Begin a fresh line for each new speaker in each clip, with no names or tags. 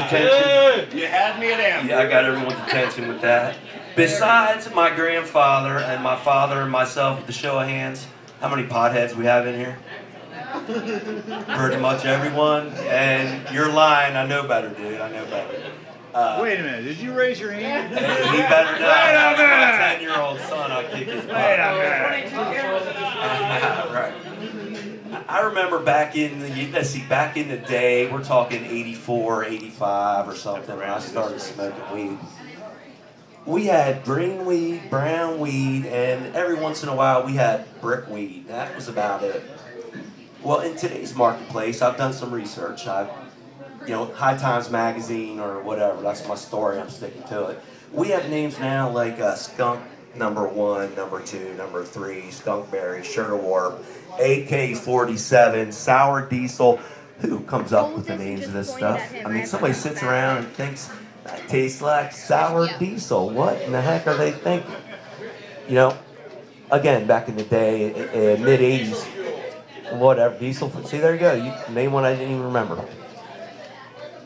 attention.
You had me at Amber.
Yeah, I got everyone's attention with that. Besides my grandfather and my father and myself, with the show of hands, how many potheads we have in here? Pretty much everyone. And you're lying. I know better, dude. I know better.
Wait a minute. Did you raise your hand?
He better not. That's my 10-year-old son. I'll kick his butt.
Wait a minute.
Right. I remember back in the day, we're talking 84, 85 or something, when I started smoking weed. We had green weed, brown weed, and every once in a while we had brick weed. That was about it. Well, in today's marketplace, I've done some research. High Times Magazine or whatever, that's my story, I'm sticking to it. We have names now like Skunk #1, #2, #3, Skunkberry, Sugar Warp, AK-47, Sour Diesel. Who comes up with the names of this stuff? I mean, somebody sits around and thinks, that tastes like sour diesel. What in the heck are they thinking? Again, back in the day, mid-80s, whatever, diesel. See, there you go. You name one I didn't even remember.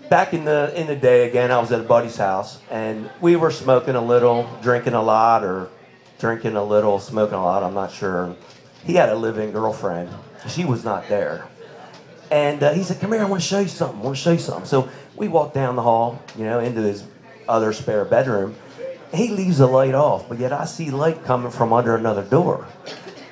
Back in the day, again, I was at a buddy's house, and we were smoking a little, drinking a lot, or drinking a little, smoking a lot, I'm not sure. He had a live-in girlfriend. She was not there. And he said, come here, I want to show you something. So we walked down the hall, into his other spare bedroom. He leaves the light off, but yet I see light coming from under another door.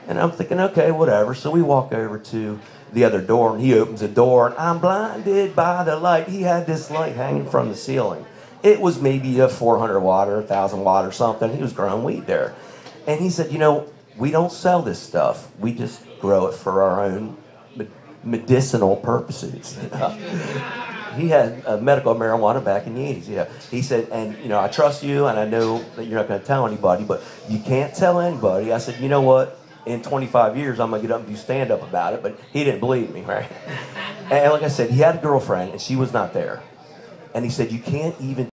And I'm thinking, okay, whatever. So we walk over to the other door, and he opens the door, and I'm blinded by the light. He had this light hanging from the ceiling. It was maybe a 400 watt or 1,000 watt or something. He was growing weed there. And he said, we don't sell this stuff. We just grow it for our own medicinal purposes. He had medical marijuana back in the 80s. Yeah. He said, and I trust you, and I know that you're not going to tell anybody, but you can't tell anybody. I said, you know what? In 25 years, I'm going to get up and do stand-up about it, but he didn't believe me, right? And like I said, he had a girlfriend, and she was not there. And he said, you can't even